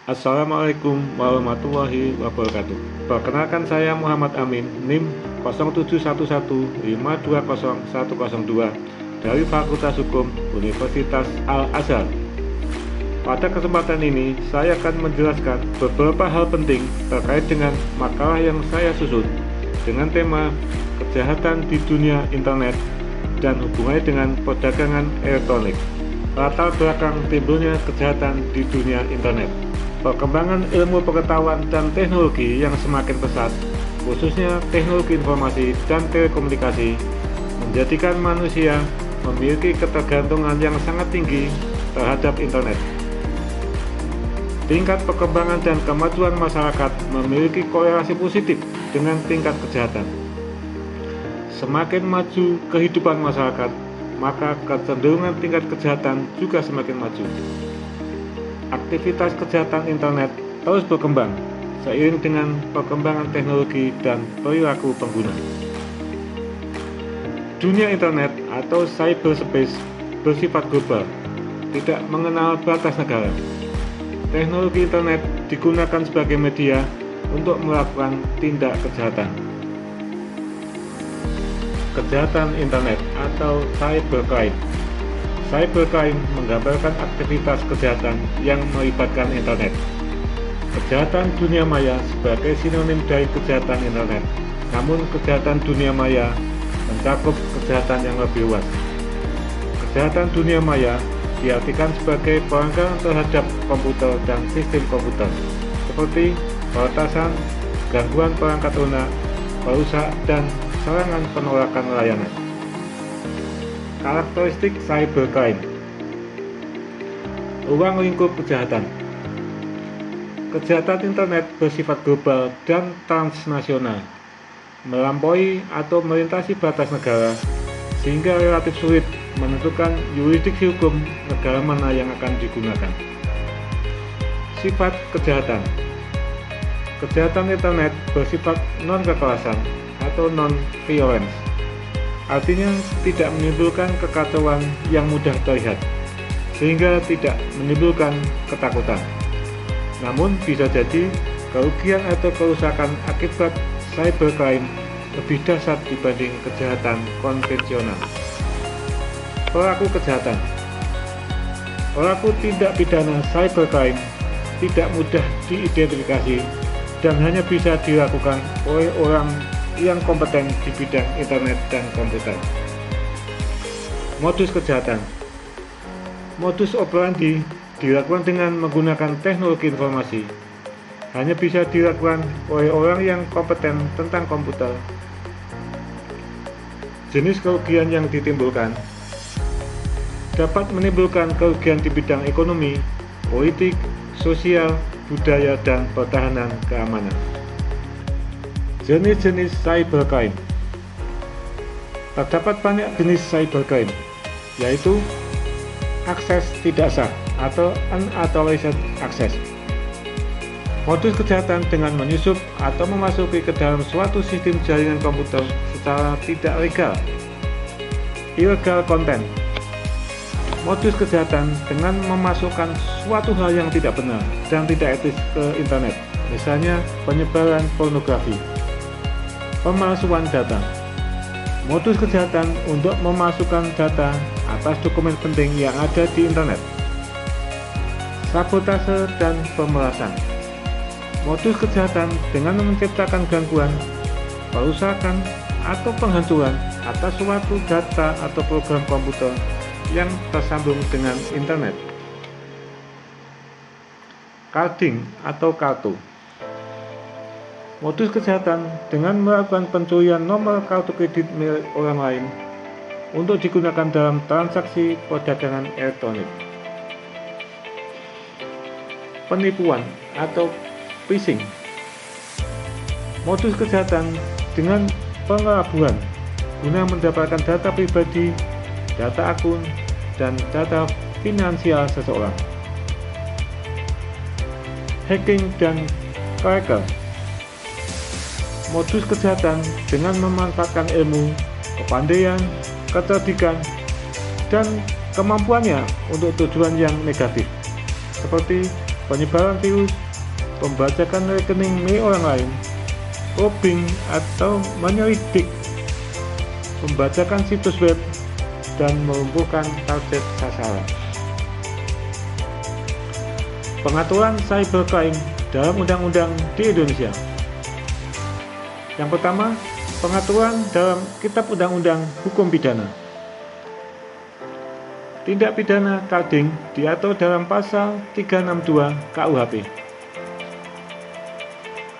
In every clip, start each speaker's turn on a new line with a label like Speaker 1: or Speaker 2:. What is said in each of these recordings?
Speaker 1: Assalamualaikum warahmatullahi wabarakatuh. Perkenalkan, saya Muhammad Amin, NIM 0711520102 dari Fakultas Hukum Universitas Al-Azhar. Pada kesempatan ini, saya akan menjelaskan beberapa hal penting terkait dengan makalah yang saya susun dengan tema kejahatan di dunia internet dan hubungannya dengan perdagangan elektronik. Latar belakang timbulnya kejahatan di dunia internet. Perkembangan ilmu pengetahuan dan teknologi yang semakin pesat, khususnya teknologi informasi dan telekomunikasi, menjadikan manusia memiliki ketergantungan yang sangat tinggi terhadap internet. Tingkat perkembangan dan kemajuan masyarakat memiliki korelasi positif dengan tingkat kejahatan. Semakin maju kehidupan masyarakat, maka kecenderungan tingkat kejahatan juga semakin maju. Aktivitas kejahatan internet terus berkembang seiring dengan perkembangan teknologi dan perilaku pengguna. Dunia internet atau cyberspace bersifat global, tidak mengenal batas negara. Teknologi internet digunakan sebagai media untuk melakukan tindak kejahatan. Kejahatan internet atau cybercrime. Cybercrime menggambarkan aktivitas kejahatan yang melibatkan internet. Kejahatan dunia maya sebagai sinonim dari kejahatan internet. Namun kejahatan dunia maya mencakup kejahatan yang lebih luas. Kejahatan dunia maya diartikan sebagai pelanggaran terhadap komputer dan sistem komputer, seperti peretasan, gangguan perangkat lunak, perusak, dan serangan penolakan layanan. Karakteristik cybercrime. Ruang lingkup kejahatan. Kejahatan internet bersifat global dan transnasional, melampaui atau melintasi batas negara, sehingga relatif sulit menentukan yurisdiksi hukum negara mana yang akan digunakan. Sifat kejahatan. Kejahatan internet bersifat non-kekerasan atau non-violence, artinya tidak menimbulkan kekacauan yang mudah terlihat, sehingga tidak menimbulkan ketakutan. Namun bisa jadi kerugian atau kerusakan akibat cybercrime lebih dahsyat dibanding kejahatan konvensional. Pelaku kejahatan. Pelaku tindak pidana cybercrime tidak mudah diidentifikasi dan hanya bisa dilakukan oleh orang yang kompeten di bidang internet dan komputer. Modus kejahatan. Modus operandi dilakukan dengan menggunakan teknologi informasi. Hanya bisa dilakukan oleh orang yang kompeten tentang komputer. Jenis kerugian yang ditimbulkan dapat menimbulkan kerugian di bidang ekonomi, politik, sosial, budaya, dan pertahanan keamanan. Jenis-jenis cybercrime. Terdapat banyak jenis cybercrime, yaitu akses tidak sah atau unauthorized access. Modus kejahatan dengan menyusup atau memasuki ke dalam suatu sistem jaringan komputer secara tidak legal. Illegal content. Modus kejahatan dengan memasukkan suatu hal yang tidak benar dan tidak etis ke internet, misalnya penyebaran pornografi. Pemalsuan data. Modus kejahatan untuk memasukkan data atas dokumen penting yang ada di internet. Sabotase dan pemerasan. Modus kejahatan dengan menciptakan gangguan, perusakan, atau penghancuran atas suatu data atau program komputer yang tersambung dengan internet. Carding atau kartu. Modus kejahatan dengan melakukan pencurian nomor kartu kredit milik orang lain untuk digunakan dalam transaksi perdagangan elektronik. Penipuan atau phishing. Modus kejahatan dengan pengelabuan guna mendapatkan data pribadi, data akun, dan data finansial seseorang. Hacking dan cracker. Modus kejahatan dengan memanfaatkan ilmu, kepandaian, kecerdikan, dan kemampuannya untuk tujuan yang negatif, seperti penyebaran virus, pembajakan rekening milik orang lain, robbing atau menyelidik, pembajakan situs web, dan melumpuhkan target sasaran. Pengaturan cybercrime dalam undang-undang di Indonesia. Yang pertama, pengaturan dalam Kitab Undang-Undang Hukum Pidana. Tindak pidana carding diatur dalam pasal 362 KUHP.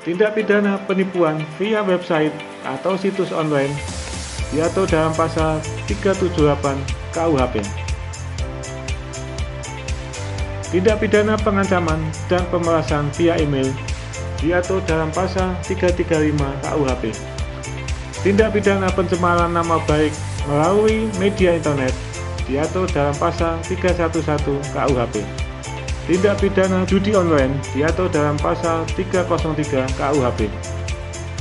Speaker 1: Tindak pidana penipuan via website atau situs online diatur dalam pasal 378 KUHP. Tindak pidana pengancaman dan pemerasan via email diatur dalam pasal 335 KUHP. Tindak pidana pencemaran nama baik melalui media internet diatur dalam pasal 311 KUHP. Tindak pidana judi online diatur dalam pasal 303 KUHP.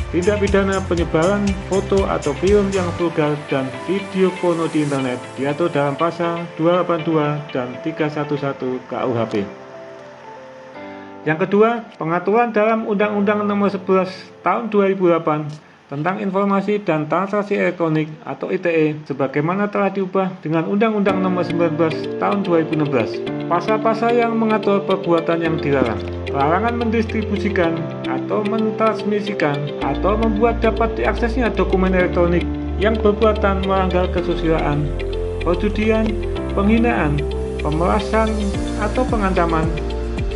Speaker 1: Tindak pidana penyebaran foto atau film yang vulgar dan video porno di internet diatur dalam pasal 282 dan 311 KUHP. Yang kedua, pengaturan dalam Undang-Undang Nomor 11 Tahun 2008 tentang Informasi dan Transaksi Elektronik atau ITE sebagaimana telah diubah dengan Undang-Undang Nomor 19 Tahun 2016. Pasal-pasal yang mengatur perbuatan yang dilarang, larangan mendistribusikan atau mentransmisikan atau membuat dapat diaksesnya dokumen elektronik yang berbuatan melanggar kesusilaan, perjudian, penghinaan, pemerasan atau pengancaman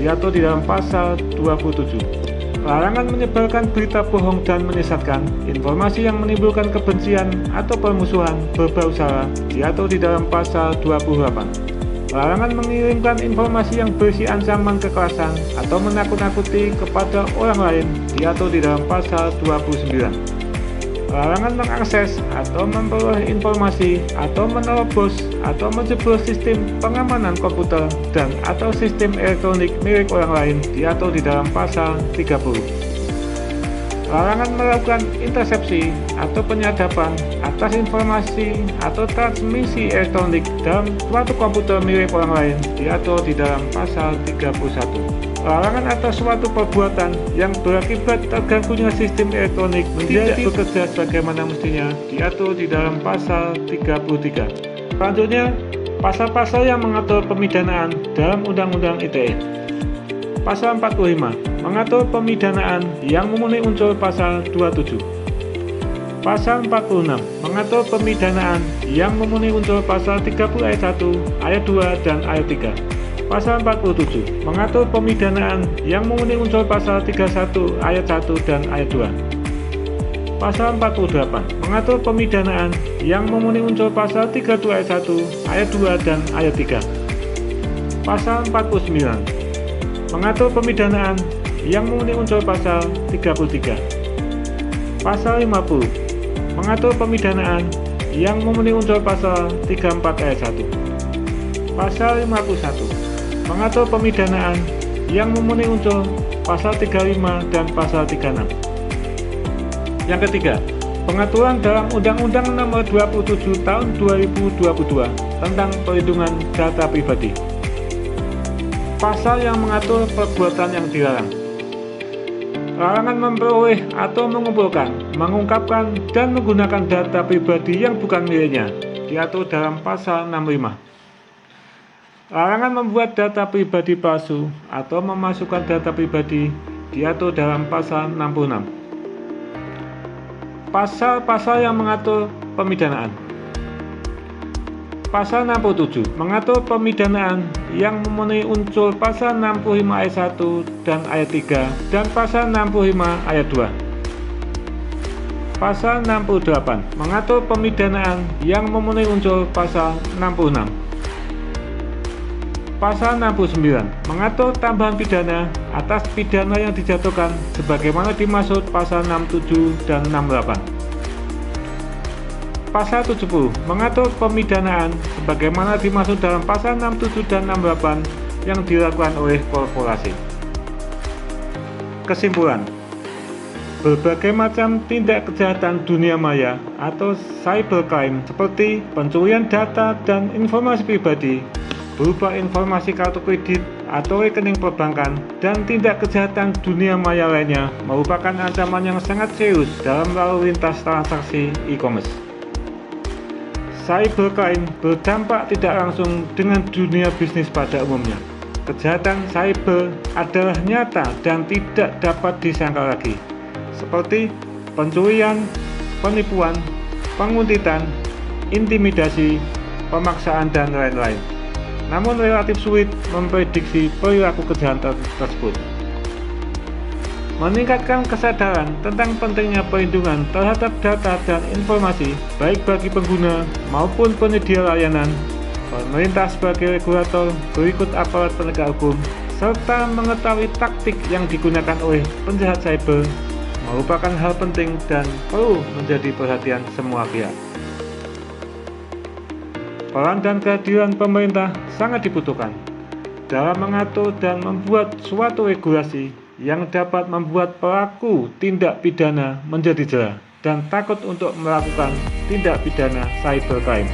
Speaker 1: diatur di dalam pasal 27. Larangan menyebarkan berita bohong dan menyesatkan, informasi yang menimbulkan kebencian atau permusuhan berbau sara diatur di dalam pasal 28. Larangan mengirimkan informasi yang berisi ancaman kekerasan atau menakut-nakuti kepada orang lain diatur di dalam pasal 29. Larangan mengakses atau memperoleh informasi atau menerobos atau menjebol sistem pengamanan komputer dan atau sistem elektronik milik orang lain diatur di dalam pasal 30. Larangan melakukan intersepsi atau penyadapan atas informasi atau transmisi elektronik dalam suatu komputer milik orang lain diatur di dalam pasal 31. Larangan atas suatu perbuatan yang berakibat terganggunya sistem elektronik tidak bekerja sebagaimana mestinya diatur di dalam pasal 33. Selanjutnya, pasal-pasal yang mengatur pemidanaan dalam Undang-Undang ITE. Pasal 45 mengatur pemidanaan yang memenuhi unsur pasal 27. Pasal 46 mengatur pemidanaan yang memenuhi unsur pasal 30 ayat 1, ayat 2, dan ayat 3. Pasal 47 mengatur pemidanaan yang memenuhi unsur pasal 31 ayat 1 dan ayat 2. Pasal 48 mengatur pemidanaan yang memenuhi unsur pasal 32 ayat 1, ayat 2, dan ayat 3. Pasal 49 mengatur pemidanaan yang memenuhi unsur pasal 33. Pasal 50 mengatur pemidanaan yang memenuhi unsur pasal 34 ayat 1. Pasal 51 mengatur pemidanaan yang memenuhi unsur pasal 35 dan pasal 36. Yang ketiga, pengaturan dalam Undang-Undang Nomor 27 Tahun 2022 tentang perlindungan data pribadi. Pasal yang mengatur perbuatan yang dilarang. Larangan memperoleh atau mengumpulkan, mengungkapkan, dan menggunakan data pribadi yang bukan miliknya diatur dalam pasal 65. Larangan membuat data pribadi palsu atau memasukkan data pribadi diatur dalam pasal 66. Pasal-pasal yang mengatur pemidanaan. Pasal 67 mengatur pemidanaan yang memenuhi unsur pasal 65 ayat 1 dan ayat 3 dan pasal 65 ayat 2. Pasal 68 mengatur pemidanaan yang memenuhi unsur pasal 66. Pasal 69 mengatur tambahan pidana atas pidana yang dijatuhkan sebagaimana dimaksud pasal 67 dan 68. Pasal 70 mengatur pemidanaan sebagaimana dimaksud dalam pasal 67 dan 68 yang dilakukan oleh korporasi. Kesimpulan, berbagai macam tindak kejahatan dunia maya atau cybercrime seperti pencurian data dan informasi pribadi, berupa informasi kartu kredit atau rekening perbankan, dan tindak kejahatan dunia maya lainnya merupakan ancaman yang sangat serius dalam lalu lintas transaksi e-commerce. Cybercrime berdampak tidak langsung dengan dunia bisnis pada umumnya. Kejahatan cyber adalah nyata dan tidak dapat disangkal lagi, seperti pencurian, penipuan, penguntitan, intimidasi, pemaksaan, dan lain-lain. Namun relatif sulit memprediksi perilaku kejahatan tersebut. Meningkatkan kesadaran tentang pentingnya perlindungan terhadap data dan informasi baik bagi pengguna maupun penyedia layanan, pemerintah sebagai regulator berikut aparat penegak hukum, serta mengetahui taktik yang digunakan oleh penjahat cyber merupakan hal penting dan perlu menjadi perhatian semua pihak. Peran dan kehadiran pemerintah sangat dibutuhkan dalam mengatur dan membuat suatu regulasi yang dapat membuat pelaku tindak pidana menjadi jera dan takut untuk melakukan tindak pidana cybercrime.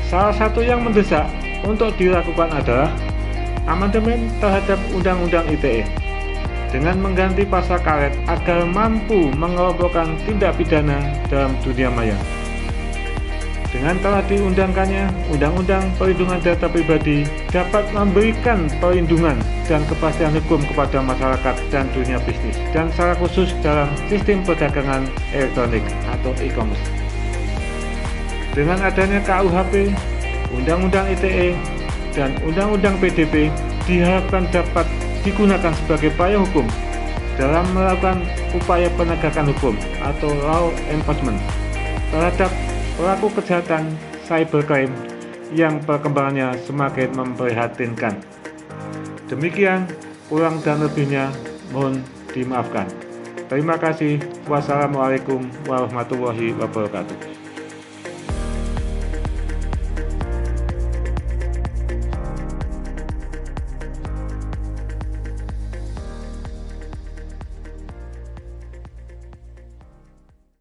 Speaker 1: Salah satu yang mendesak untuk dilakukan adalah amandemen terhadap Undang-Undang ITE dengan mengganti pasal karet agar mampu mengelompokkan tindak pidana dalam dunia maya. Dengan telah diundangkannya Undang-Undang Perlindungan Data Pribadi dapat memberikan perlindungan dan kepastian hukum kepada masyarakat dan dunia bisnis, dan secara khusus dalam sistem perdagangan elektronik atau e-commerce. Dengan adanya KUHP, Undang-Undang ITE, dan Undang-Undang PDP diharapkan dapat digunakan sebagai payung hukum dalam melakukan upaya penegakan hukum atau law enforcement terhadap pelaku kejahatan cybercrime yang perkembangannya semakin memprihatinkan. Demikian, kurang dan lebihnya mohon dimaafkan. Terima kasih. Wassalamualaikum warahmatullahi wabarakatuh.